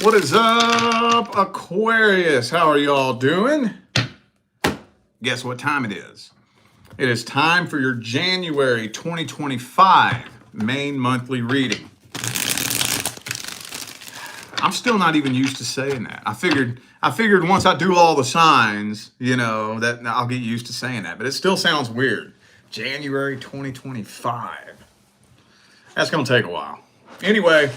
What is up, Aquarius? How are y'all doing? Guess what time it is? It is time for your January 2025 main monthly reading. I'm still not even used to saying that. I figured once I do all the signs, that I'll get used to saying that, but it still sounds weird. January 2025. That's going to take a while. Anyway,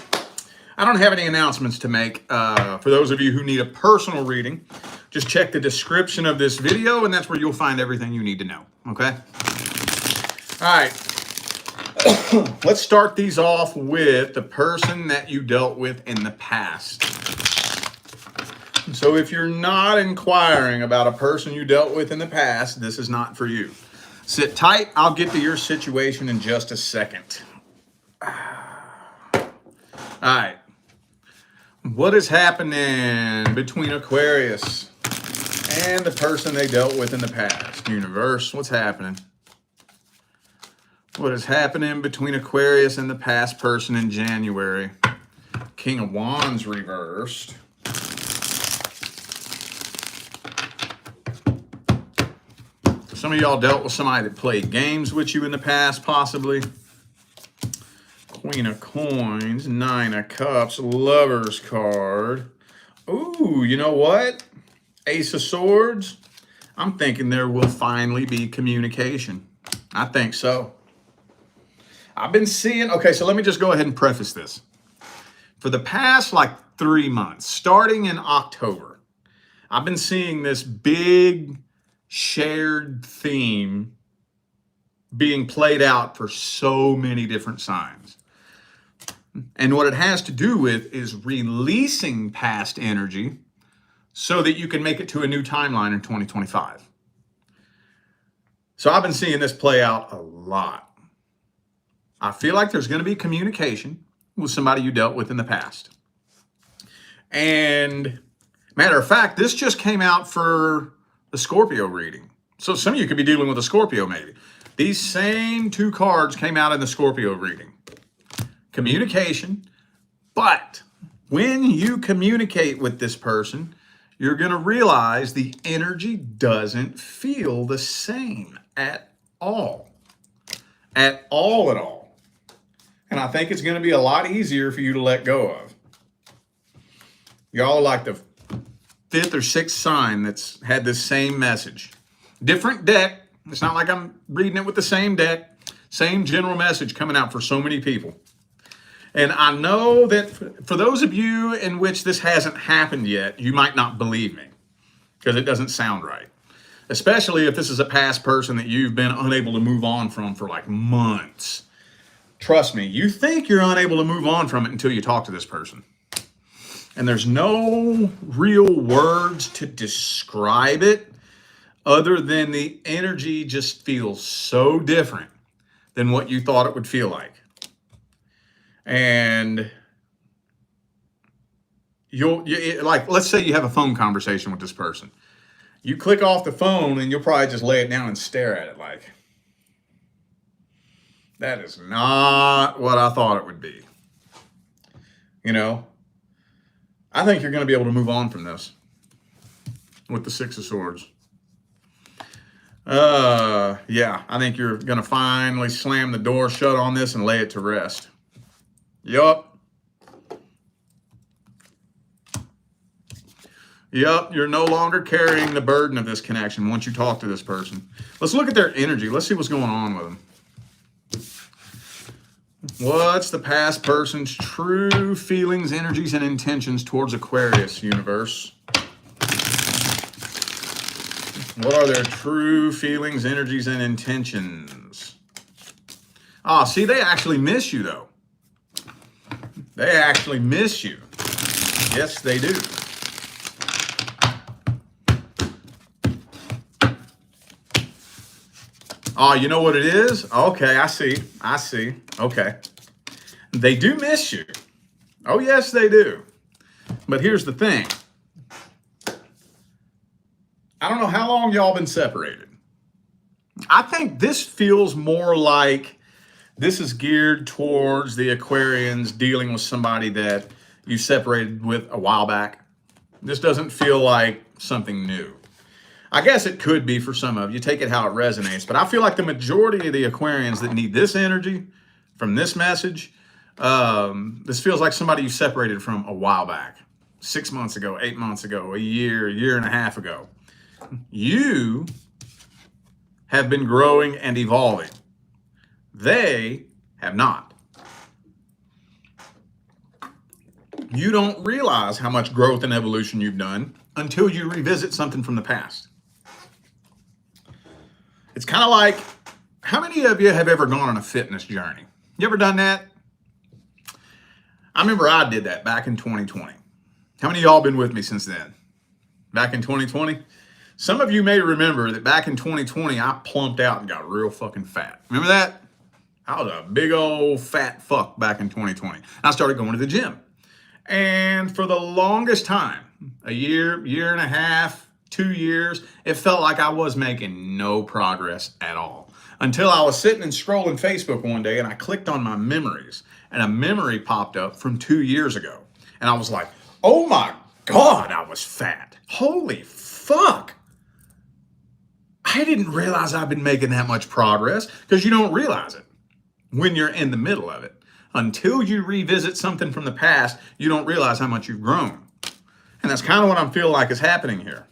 I don't have any announcements to make. For those of you who need a personal reading, just check the description of this video, and that's where you'll find everything you need to know, okay? All right. Let's start these off with the person that you dealt with in the past. So if you're not inquiring about a person you dealt with in the past, this is not for you. Sit tight. I'll get to your situation in just a second. All right. What is happening between Aquarius and the person they dealt with in the past? Universe, what's happening? What is happening between Aquarius and the past person in January? King of Wands reversed. Some of y'all dealt with somebody that played games with you in the past, possibly. Queen of Coins, Nine of Cups, Lover's card. Ooh, you know what? Ace of Swords. I'm thinking there will finally be communication. I think so. I've been seeing, okay, so let me just go ahead and preface this. For the past 3 months, starting in October, I've been seeing this big shared theme being played out for so many different signs. And what it has to do with is releasing past energy so that you can make it to a new timeline in 2025. So I've been seeing this play out a lot. I feel like there's going to be communication with somebody you dealt with in the past. And matter of fact, this just came out for the Scorpio reading. So some of you could be dealing with a Scorpio maybe. These same two cards came out in the Scorpio reading. Communication, but when you communicate with this person, you're going to realize the energy doesn't feel the same at all. At all. And I think it's going to be a lot easier for you to let go of. Y'all are like the fifth or sixth sign that's had this same message. Different deck. It's not like I'm reading it with the same deck. Same general message coming out for so many people. And I know that for those of you in which this hasn't happened yet, you might not believe me because it doesn't sound right. Especially if this is a past person that you've been unable to move on from for months. Trust me, you think you're unable to move on from it until you talk to this person. And there's no real words to describe it other than the energy just feels so different than what you thought it would feel like. And let's say you have a phone conversation with this person. You click off the phone and you'll probably just lay it down and stare at it like, that is not what I thought it would be. I think you're going to be able to move on from this with the Six of Swords. Yeah, I think you're going to finally slam the door shut on this and lay it to rest. Yup, you're no longer carrying the burden of this connection once you talk to this person. Let's look at their energy. Let's see what's going on with them. What's the past person's true feelings, energies, and intentions towards Aquarius, universe? What are their true feelings, energies, and intentions? See, they actually miss you, though. They actually miss you. Yes, they do. Oh, you know what it is? Okay, I see. Okay. They do miss you. Oh, yes, they do. But here's the thing. I don't know how long y'all been separated. I think this feels more like this is geared towards the Aquarians dealing with somebody that you separated with a while back? This doesn't feel like something new. I guess it could be for some of you. Take it how it resonates. But I feel like the majority of the Aquarians that need this energy from this message, this feels like somebody you separated from a while back. 6 months ago, 8 months ago, a year and a half ago. You have been growing and evolving. They have not. You don't realize how much growth and evolution you've done until you revisit something from the past. It's kind of like, how many of you have ever gone on a fitness journey? You ever done that? I remember I did that back in 2020. How many of y'all been with me since then? Back in 2020? Some of you may remember that back in 2020, I plumped out and got real fucking fat. Remember that? I was a big old fat fuck back in 2020. I started going to the gym. And for the longest time, a year, year and a half, 2 years, it felt like I was making no progress at all. Until I was sitting and scrolling Facebook one day and I clicked on my memories and a memory popped up from 2 years ago. And I was like, oh my God, I was fat. Holy fuck. I didn't realize I've been making that much progress, because you don't realize it when you're in the middle of it. Until you revisit something from the past, you don't realize how much you've grown. And that's kind of what I feel like is happening here.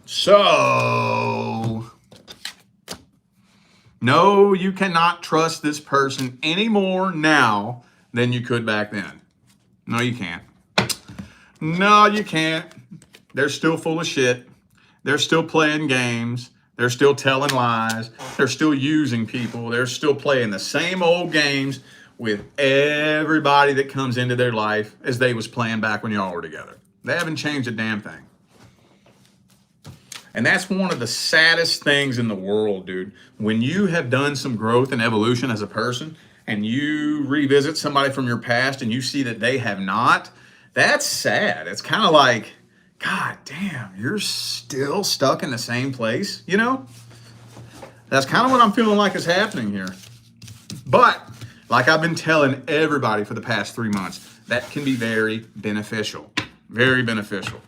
So, no, you cannot trust this person any more now than you could back then. No, you can't. No, you can't. They're still full of shit. They're still playing games. They're still telling lies. They're still using people. They're still playing the same old games with everybody that comes into their life as they was playing back when y'all were together. They haven't changed a damn thing. And that's one of the saddest things in the world, dude. When you have done some growth and evolution as a person and you revisit somebody from your past and you see that they have not, that's sad. It's kind of like, God damn, you're still stuck in the same place, you know? That's kind of what I'm feeling like is happening here. But, like I've been telling everybody for the past 3 months, that can be very beneficial. Very beneficial.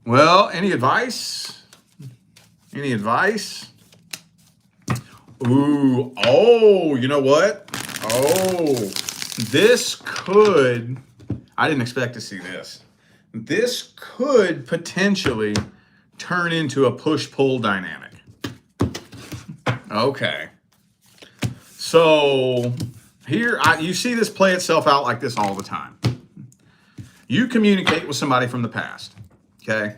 Well, any advice? Any advice? Ooh, oh, you know what? Oh, this could, I didn't expect to see this. This could potentially turn into a push-pull dynamic. Okay. So here, you see this play itself out like this all the time. You communicate with somebody from the past, okay?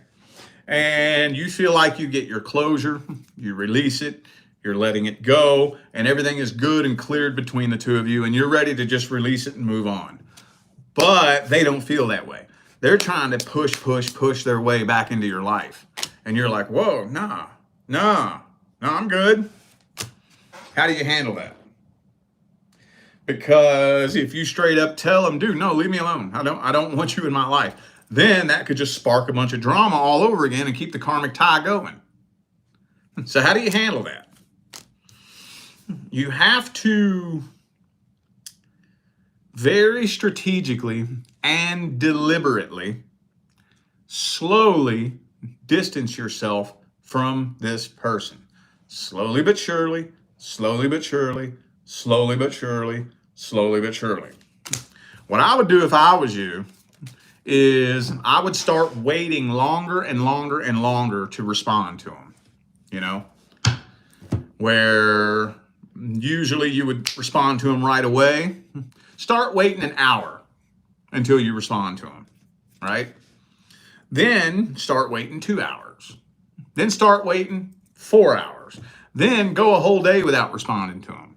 And you feel like you get your closure, you release it, you're letting it go, and everything is good and cleared between the two of you, and you're ready to just release it and move on. But they don't feel that way. They're trying to push their way back into your life. And you're like, whoa, no, I'm good. How do you handle that? Because if you straight up tell them, dude, no, leave me alone. I don't want you in my life. Then that could just spark a bunch of drama all over again and keep the karmic tie going. So how do you handle that? You have to very strategically and deliberately, slowly distance yourself from this person. Slowly but surely, slowly but surely, slowly but surely, slowly but surely. What I would do if I was you is I would start waiting longer and longer and longer to respond to them, you know? Where usually you would respond to them right away. Start waiting an hour until you respond to them, right? Then start waiting 2 hours. Then start waiting 4 hours. Then go a whole day without responding to them.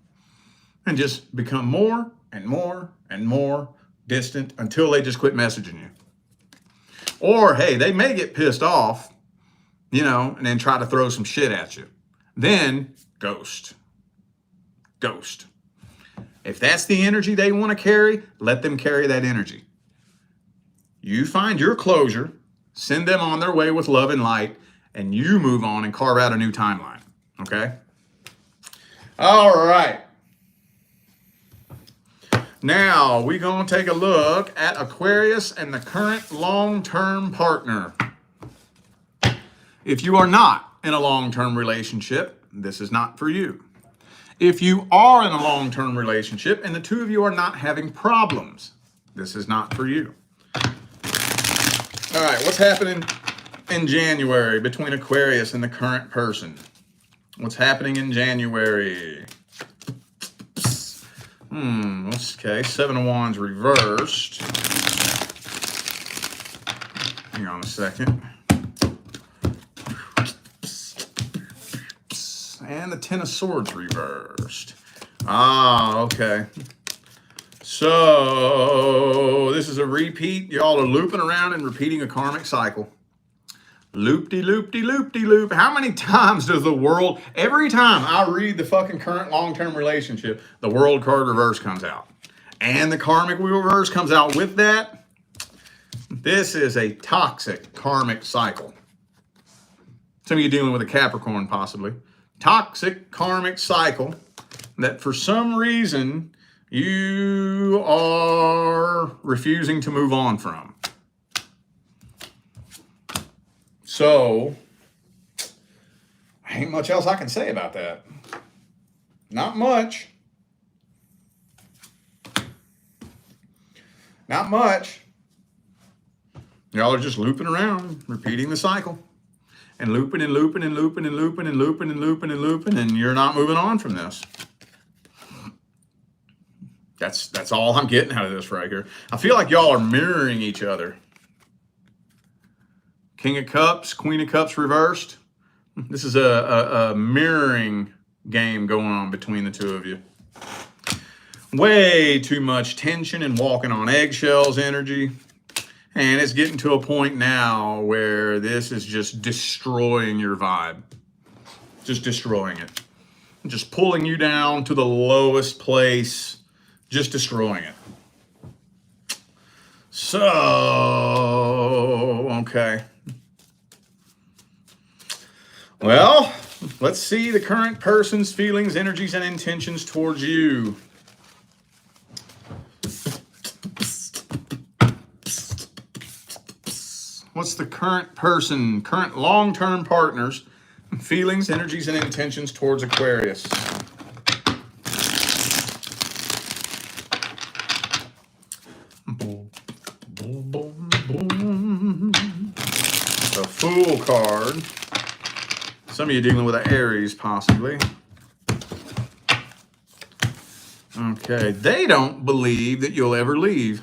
And just become more and more and more distant until they just quit messaging you. Or, hey, they may get pissed off, you know, and then try to throw some shit at you. Then ghost. Ghost. If that's the energy they want to carry, let them carry that energy. You find your closure, send them on their way with love and light, and you move on and carve out a new timeline. Okay? All right. Now, we're going to take a look at Aquarius and the current long-term partner. If you are not in a long-term relationship, this is not for you. If you are in a long-term relationship and the two of you are not having problems, this is not for you. All right, what's happening in January between Aquarius and the current person? What's happening in January? Okay, Seven of Wands reversed. Hang on a second. And the Ten of Swords reversed. Okay. So, this is a repeat. Y'all are looping around and repeating a karmic cycle. Loop-de-loop-de-loop-de-loop. How many times does the world, every time I read the fucking current long-term relationship, the world card reverse comes out. And the karmic wheel reverse comes out with that. This is a toxic karmic cycle. Some of you dealing with a Capricorn possibly. Toxic karmic cycle that for some reason you are refusing to move on from. So, ain't much else I can say about that. Not much. Not much. Y'all are just looping around, repeating the cycle. And looping and looping and looping and looping and looping and looping and looping, and you're not moving on from this. That's all I'm getting out of this right here. I feel like y'all are mirroring each other. King of Cups, Queen of Cups reversed. This is a mirroring game going on between the two of you. Way too much tension and walking on eggshells energy. And it's getting to a point now where this is just destroying your vibe. Just destroying it. Just pulling you down to the lowest place. Just destroying it. So, okay. Well, let's see the current person's feelings, energies, and intentions towards you. What's the current person, current long-term partner's feelings, energies, and intentions towards Aquarius? The Fool card. Some of you dealing with an Aries, possibly. Okay, they don't believe that you'll ever leave.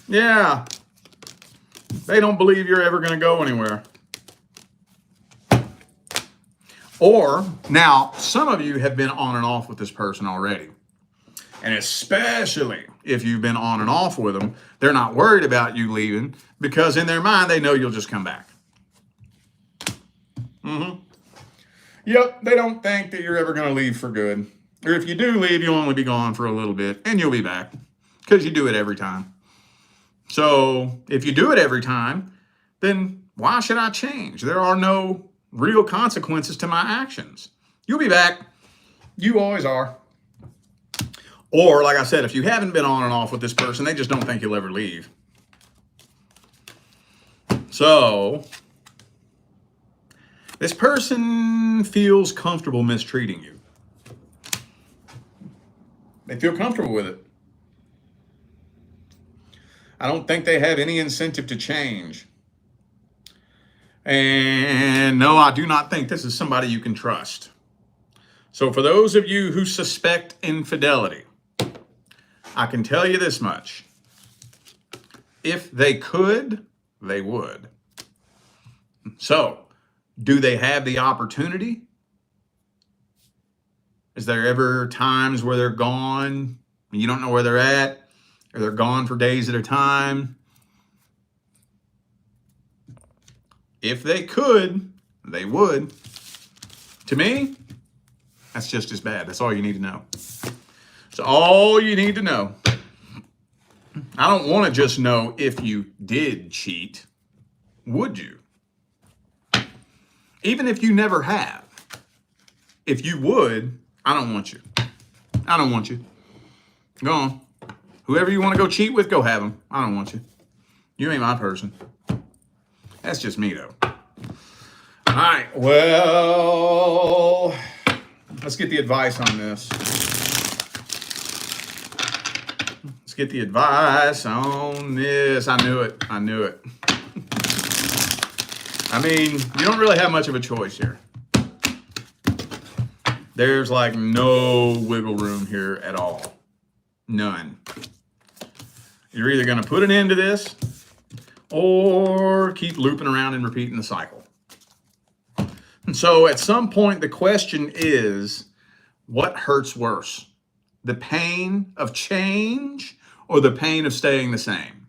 Yeah. They don't believe you're ever going to go anywhere. Or, now, some of you have been on and off with this person already. And especially if you've been on and off with them, they're not worried about you leaving because in their mind, they know you'll just come back. Yep, they don't think that you're ever going to leave for good. Or if you do leave, you'll only be gone for a little bit and you'll be back because you do it every time. So if you do it every time, then why should I change? There are no real consequences to my actions. You'll be back. You always are. Or, like I said, if you haven't been on and off with this person, they just don't think you'll ever leave. So, this person feels comfortable mistreating you. They feel comfortable with it. I don't think they have any incentive to change. And no, I do not think this is somebody you can trust. So for those of you who suspect infidelity, I can tell you this much. If they could, they would. So, do they have the opportunity? Is there ever times where they're gone and you don't know where they're at? Or they're gone for days at a time? If they could, they would. To me, that's just as bad. That's all you need to know. That's all you need to know. I don't want to just know if you did cheat. Would you? Even if you never have. If you would, I don't want you. I don't want you. Go on. Whoever you want to go cheat with, go have them. I don't want you. You ain't my person. That's just me, though. All right, well, let's get the advice on this. Let's get the advice on this. I knew it. I knew it. I mean, you don't really have much of a choice here. There's like no wiggle room here at all. None. You're either going to put an end to this or keep looping around and repeating the cycle. And so at some point, the question is, what hurts worse? The pain of change or the pain of staying the same?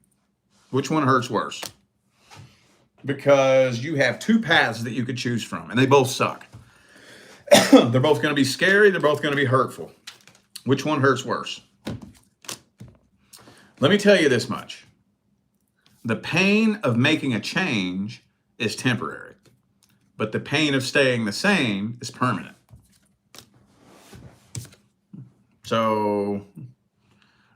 Which one hurts worse? Because you have two paths that you could choose from, and they both suck. They're both going to be scary. They're both going to be hurtful. Which one hurts worse? Let me tell you this much. The pain of making a change is temporary. But the pain of staying the same is permanent. So,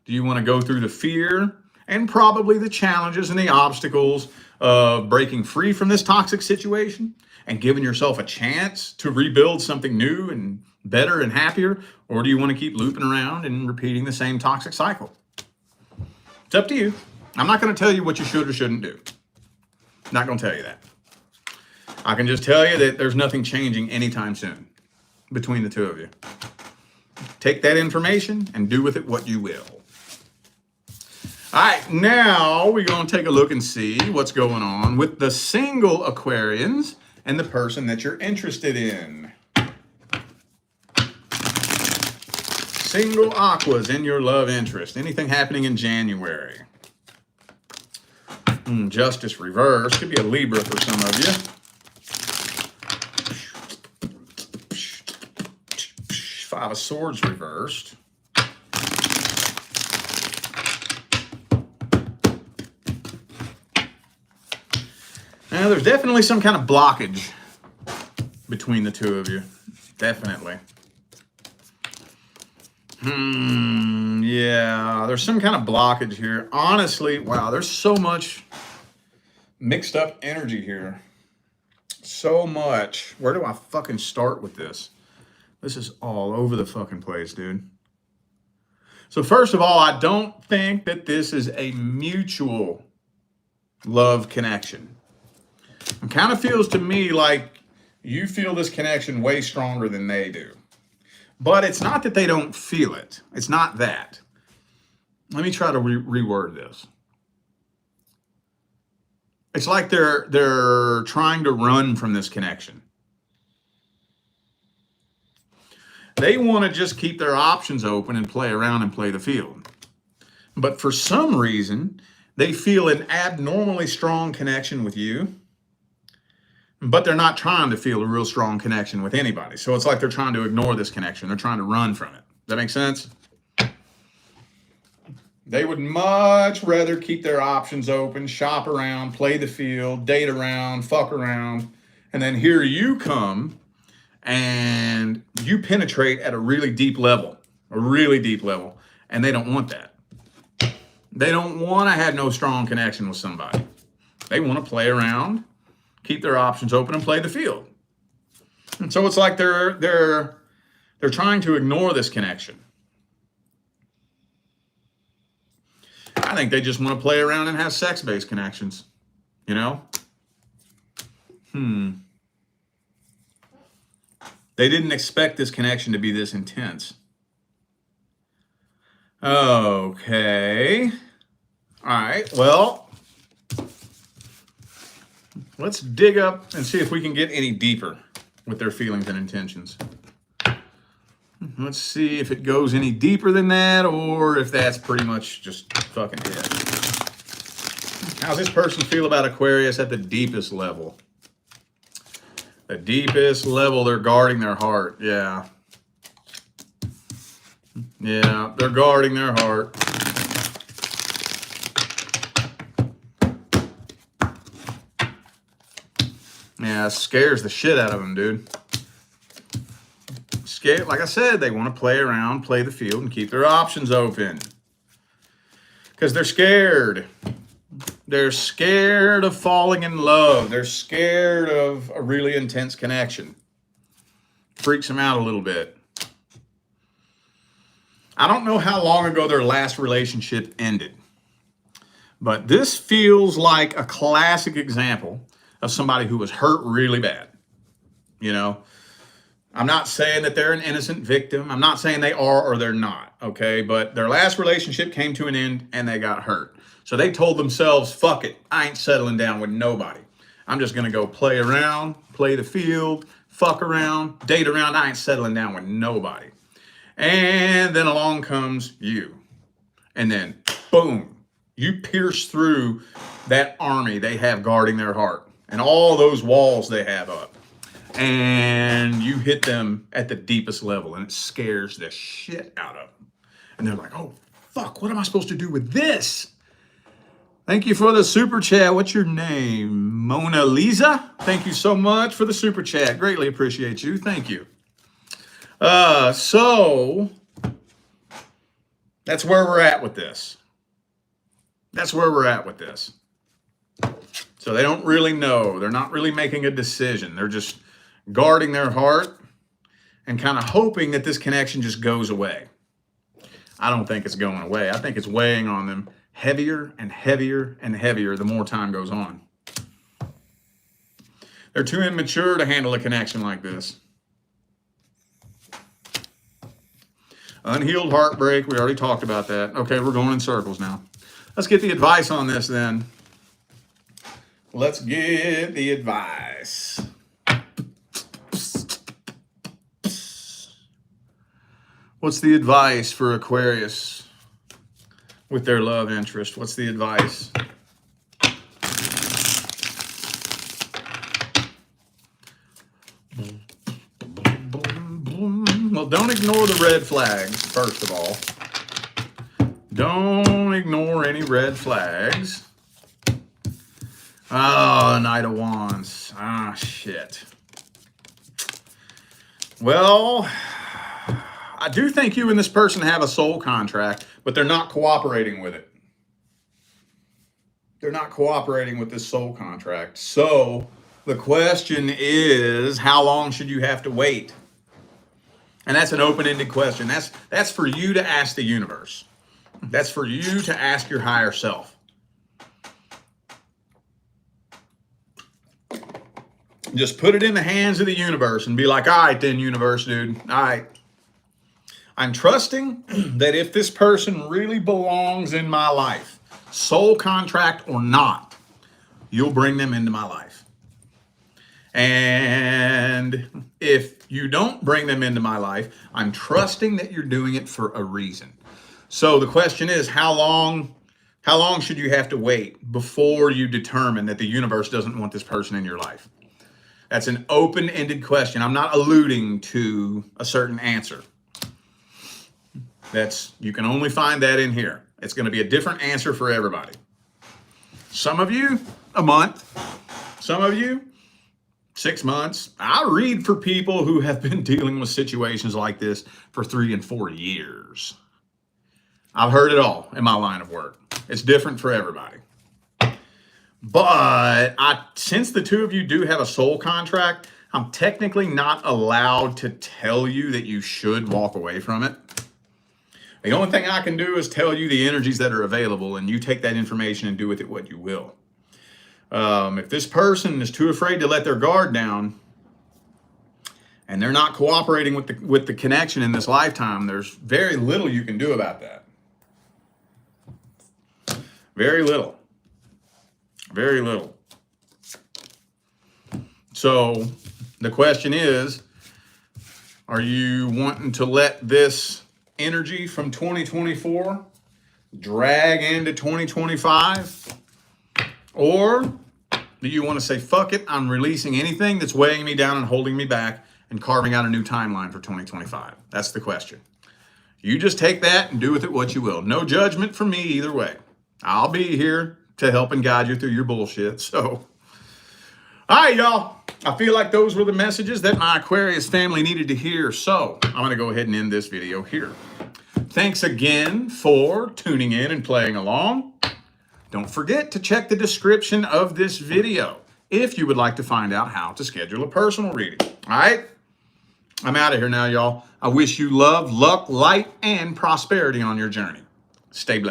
do you want to go through the fear and probably the challenges and the obstacles of breaking free from this toxic situation and giving yourself a chance to rebuild something new and better and happier? Or do you want to keep looping around and repeating the same toxic cycle? It's up to you. I'm not going to tell you what you should or shouldn't do. I'm not going to tell you that. I can just tell you that there's nothing changing anytime soon between the two of you. Take that information and do with it what you will. All right, now we're going to take a look and see what's going on with the single Aquarians and the person that you're interested in. Single Aquas in your love interest. Anything happening in January? Justice reverse. Could be a Libra for some of you. Five of Swords reversed. Now, there's definitely some kind of blockage between the two of you. Definitely. Yeah, there's some kind of blockage here. Honestly, wow, there's so much mixed up energy here. So much. Where do I fucking start with this? This is all over the fucking place, dude. So first of all, I don't think that this is a mutual love connection. It kind of feels to me like you feel this connection way stronger than they do. But it's not that they don't feel it. It's not that. Let me try to reword this. It's like they're trying to run from this connection. They want to just keep their options open and play around and play the field. But for some reason, they feel an abnormally strong connection with you, but they're not trying to feel a real strong connection with anybody. So it's like they're trying to ignore this connection. They're trying to run from it. Does that make sense? They would much rather keep their options open, shop around, play the field, date around, fuck around, and then here you come and you penetrate at a really deep level, and they don't want that. They don't want to have no strong connection with somebody. They want to play around, keep their options open, and play the field. And so it's like they're trying to ignore this connection. I think they just want to play around and have sex-based connections, you know? They didn't expect this connection to be this intense. Okay. All right, well, let's dig up and see if we can get any deeper with their feelings and intentions. Let's see if it goes any deeper than that or if that's pretty much just fucking it. How's this person feel about Aquarius at the deepest level? The deepest level, they're guarding their heart. Yeah. Yeah, they're guarding their heart. Yeah, it scares the shit out of them, dude. Like I said, they want to play around, play the field, and keep their options open. Because they're scared. They're scared of falling in love. They're scared of a really intense connection. Freaks them out a little bit. I don't know how long ago their last relationship ended, but this feels like a classic example of somebody who was hurt really bad. You know, I'm not saying that they're an innocent victim. I'm not saying they are or they're not, okay? But their last relationship came to an end and they got hurt. So they told themselves, fuck it, I ain't settling down with nobody. I'm just going to go play around, play the field, fuck around, date around. I ain't settling down with nobody. And then along comes you. And then, boom, you pierce through that army they have guarding their heart and all those walls they have up. And you hit them at the deepest level and it scares the shit out of them. And they're like, oh, fuck, what am I supposed to do with this? Thank you for the super chat. What's your name? Mona Lisa? Thank you so much for the super chat. Greatly appreciate you. Thank you. So that's where we're at with this. That's where we're at with this. So they don't really know. They're not really making a decision. They're just guarding their heart and kind of hoping that this connection just goes away. I don't think it's going away. I think it's weighing on them heavier and heavier and heavier the more time goes on. They're too immature to handle a connection like this. Unhealed heartbreak, we already talked about that. Okay, we're going in circles now. Let's get the advice on this then. Let's get the advice. What's the advice for Aquarius with their love interest? What's the advice? Well, don't ignore the red flags, first of all. Don't ignore any red flags. Oh, Knight of Wands. Ah, shit. Well, I do think you and this person have a soul contract, but they're not cooperating with it. They're not cooperating with this soul contract. So the question is, how long should you have to wait? And that's an open-ended question. That's for you to ask the universe. That's for you to ask your higher self. Just put it in the hands of the universe and be like, all right then, universe, dude. All right. I'm trusting that if this person really belongs in my life, soul contract or not, you'll bring them into my life. And if you don't bring them into my life, I'm trusting that you're doing it for a reason. So the question is, how long should you have to wait before you determine that the universe doesn't want this person in your life? That's an open-ended question. I'm not alluding to a certain answer. You can only find that in here. It's going to be a different answer for everybody. Some of you, a month. Some of you, 6 months. I read for people who have been dealing with situations like this for 3 and 4 years. I've heard it all in my line of work. It's different for everybody. But since the two of you do have a soul contract, I'm technically not allowed to tell you that you should walk away from it. The only thing I can do is tell you the energies that are available, and you take that information and do with it what you will. If this person is too afraid to let their guard down, and they're not cooperating with the connection in this lifetime, there's very little you can do about that. Very little. Very little. So the question is, are you wanting to let this energy from 2024 drag into 2025? Or do you want to say, fuck it, I'm releasing anything that's weighing me down and holding me back and carving out a new timeline for 2025? That's the question. You just take that and do with it what you will. No judgment from me either way. I'll be here to help and guide you through your bullshit. So, all right, y'all. I feel like those were the messages that my Aquarius family needed to hear. So I'm going to go ahead and end this video here. Thanks again for tuning in and playing along. Don't forget to check the description of this video if you would like to find out how to schedule a personal reading. All right? I'm out of here now, y'all. I wish you love, luck, light, and prosperity on your journey. Stay blessed.